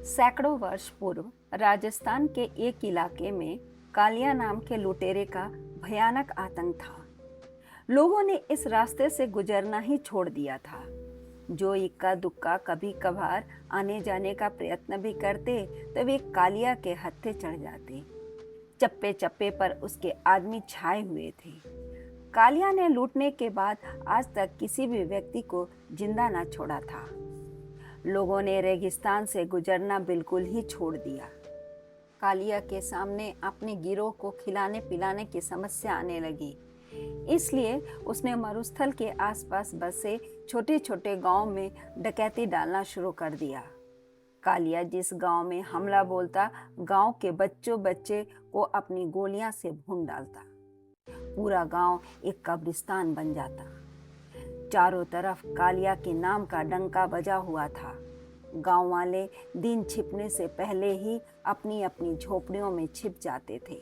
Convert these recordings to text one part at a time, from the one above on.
सैकड़ों वर्ष पूर्व राजस्थान के एक इलाके में कालिया नाम के लुटेरे का भयानक आतंक था। लोगों ने इस रास्ते से गुजरना ही छोड़ दिया था। जो इक्का दुक्का कभी कभार आने जाने का प्रयत्न भी करते तो वे कालिया के हत्थे चढ़ जाते। चप्पे चप्पे पर उसके आदमी छाए हुए थे। कालिया ने लूटने के बाद आज तक किसी भी व्यक्ति को जिंदा न छोड़ा था। लोगों ने रेगिस्तान से गुजरना बिल्कुल ही छोड़ दिया। कालिया के सामने अपने गिरोह को खिलाने पिलाने की समस्या आने लगी। इसलिए उसने मरुस्थल के आसपास बसे छोटे छोटे गांव में डकैती डालना शुरू कर दिया। कालिया जिस गांव में हमला बोलता, गांव के बच्चों बच्चे को अपनी गोलियां से भून डालता। पूरा गांव एक कब्रिस्तान बन जाता। चारों तरफ कालिया के नाम का डंका बजा हुआ था। गांव वाले दिन छिपने से पहले ही अपनी अपनी झोपड़ियों में छिप जाते थे।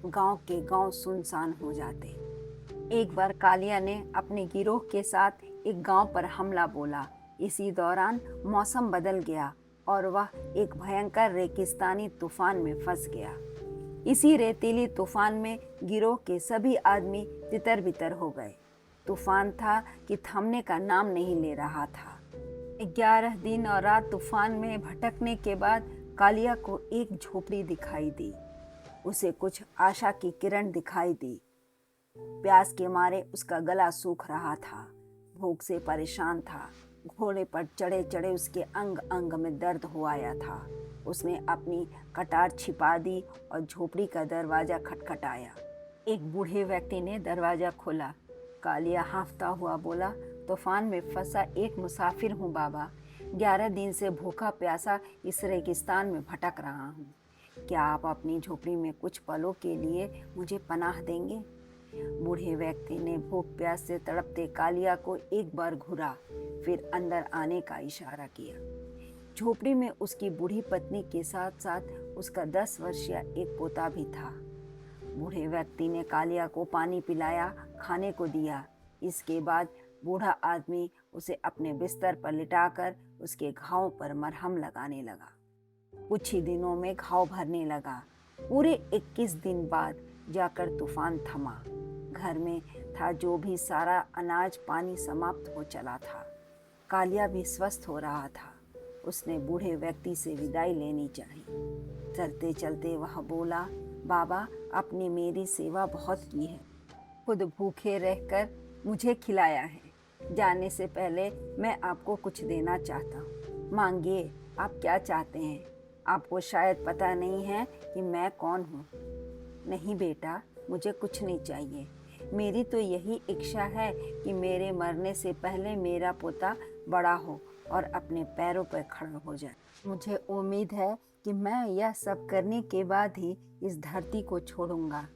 गांव के गांव सुनसान हो जाते। एक बार कालिया ने अपने गिरोह के साथ एक गांव पर हमला बोला। इसी दौरान मौसम बदल गया और वह एक भयंकर रेगिस्तानी तूफान में फंस गया। इसी रेतीली तूफान में गिरोह के सभी आदमी तितर बितर हो गए। तूफान था कि थमने का नाम नहीं ले रहा था। 11 दिन और रात तूफान में भटकने के बाद कालिया को एक झोपड़ी दिखाई दी। उसे कुछ आशा की किरण दिखाई दी। प्यास के मारे उसका गला सूख रहा था। भूख से परेशान था। घोड़े पर चढ़े चढ़े उसके अंग अंग में दर्द हो आया था। उसने अपनी कटार छिपा दी और झोपड़ी का दरवाजा खटखटाया। एक बूढ़े व्यक्ति ने दरवाजा खोला। कालिया हांफता हुआ बोला, तूफान में फंसा एक मुसाफिर हूँ बाबा। 11 दिन से भूखा प्यासा इस रेगिस्तान में भटक रहा हूँ। क्या आप अपनी झोपड़ी में कुछ पलों के लिए मुझे पनाह देंगे? बूढ़े व्यक्ति ने भूख प्यास से तड़पते कालिया को एक बार घूरा, फिर अंदर आने का इशारा किया। झोपड़ी में उसकी बूढ़ी पत्नी के साथ साथ उसका 10 वर्षीय एक पोता भी था। बूढ़े व्यक्ति ने कालिया को पानी पिलाया, खाने को दिया। इसके बाद बूढ़ा आदमी उसे अपने बिस्तर पर लिटाकर उसके घावों पर मरहम लगाने लगा। कुछ ही दिनों में घाव भरने लगा। पूरे 21 दिन बाद जाकर तूफान थमा। घर में था जो भी सारा अनाज पानी समाप्त हो चला था। कालिया भी स्वस्थ हो रहा था। उसने बूढ़े व्यक्ति से विदाई लेनी चाहिए। चलते चलते वह बोला, बाबा आपने मेरी सेवा बहुत की है। खुद भूखे रहकर मुझे खिलाया है। जाने से पहले मैं आपको कुछ देना चाहता हूँ। मांगिए, आप क्या चाहते हैं? आपको शायद पता नहीं है कि मैं कौन हूँ। नहीं बेटा, मुझे कुछ नहीं चाहिए। मेरी तो यही इच्छा है कि मेरे मरने से पहले मेरा पोता बड़ा हो और अपने पैरों पर खड़ा हो जाए। मुझे उम्मीद है कि मैं यह सब करने के बाद ही इस धरती को छोड़ूंगा।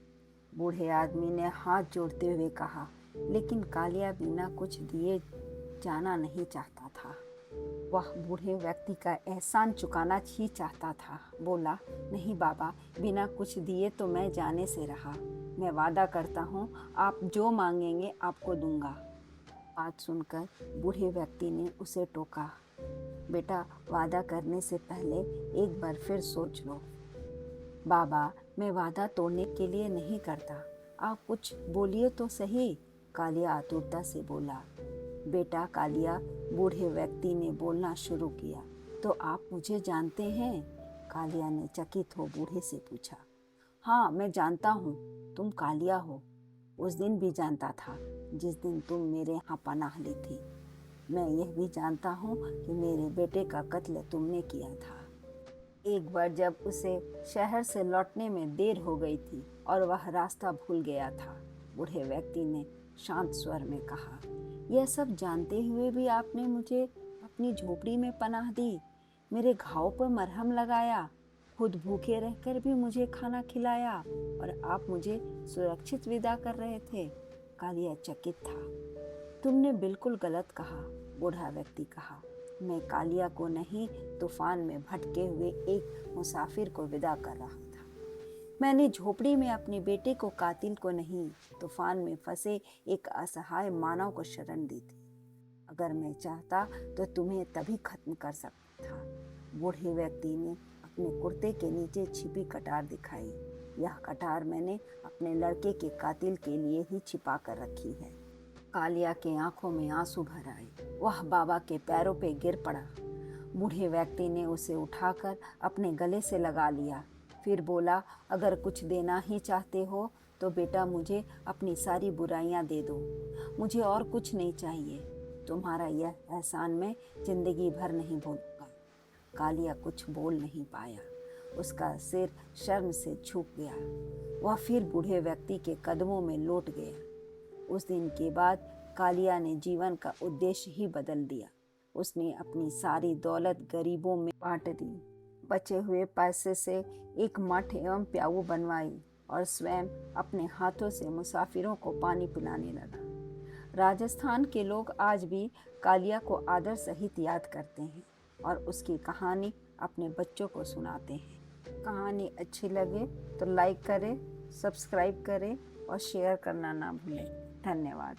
बूढ़े आदमी ने हाथ जोड़ते हुए कहा, लेकिन कालिया बिना कुछ दिए जाना नहीं चाहता था। वह बूढ़े व्यक्ति का एहसान चुकाना ही चाहता था। बोला, नहीं बाबा, बिना कुछ दिए तो मैं जाने से रहा। मैं वादा करता हूँ, आप जो मांगेंगे आपको दूंगा। बात सुनकर बूढ़े व्यक्ति ने उसे टोका, बेटा वादा करने से पहले एक बार फिर सोच लो। बाबा, मैं वादा तोड़ने के लिए नहीं करता। आप कुछ बोलिए तो सही। कालिया आतुरता से बोला। बेटा कालिया, बूढ़े व्यक्ति ने बोलना शुरू किया, तो आप मुझे जानते हैं? कालिया ने चकित हो बूढ़े से पूछा। हाँ, मैं जानता हूँ, तुम कालिया हो। उस दिन भी जानता था जिस दिन तुम मेरे यहाँ पनाह ली थी। मैं यह भी जानता हूँ कि मेरे बेटे का कत्ल तुमने किया था। एक बार जब उसे शहर से लौटने में देर हो गई थी और वह रास्ता भूल गया था, बूढ़े व्यक्ति ने शांत स्वर में कहा, यह सब जानते हुए भी आपने मुझे अपनी झोपड़ी में पनाह दी, मेरे घाव पर मरहम लगाया, खुद भूखे रहकर भी मुझे खाना खिलाया और आप मुझे सुरक्षित विदा कर रहे थे। कालिया चकित था। तुमने बिल्कुल गलत कहा, बूढ़ा व्यक्ति कहा। मैं कालिया को नहीं, तूफान में भटके हुए एक मुसाफिर को विदा कर रहा था। मैंने झोपड़ी में अपने बेटे को, कातिल को नहीं, तूफान में फंसे एक असहाय मानव को शरण दी थी। अगर मैं चाहता तो तुम्हें तभी खत्म कर सकता था। बूढ़े व्यक्ति ने अपने कुर्ते के नीचे छिपी कटार दिखाई। यह कटार मैंने अपने लड़के के कातिल के लिए ही छिपा कर रखी है। कालिया के आंखों में आंसू भर आए। वह बाबा के पैरों पे गिर पड़ा। बूढ़े व्यक्ति ने उसे उठाकर अपने गले से लगा लिया। फिर बोला, अगर कुछ देना ही चाहते हो तो बेटा मुझे अपनी सारी बुराइयां दे दो। मुझे और कुछ नहीं चाहिए। तुम्हारा यह एहसान मैं जिंदगी भर नहीं भूलूंगा। कालिया कुछ बोल नहीं पाया। उसका सिर शर्म से झुक गया। वह फिर बूढ़े व्यक्ति के कदमों में लौट गया। उस दिन के बाद कालिया ने जीवन का उद्देश्य ही बदल दिया। उसने अपनी सारी दौलत गरीबों में बांट दी। बचे हुए पैसे से एक मठ एवं प्याऊ बनवाई और स्वयं अपने हाथों से मुसाफिरों को पानी पिलाने लगा। राजस्थान के लोग आज भी कालिया को आदर सहित याद करते हैं और उसकी कहानी अपने बच्चों को सुनाते हैं। कहानी अच्छी लगे तो लाइक करें, सब्सक्राइब करें और शेयर करना ना भूलें। धन्यवाद।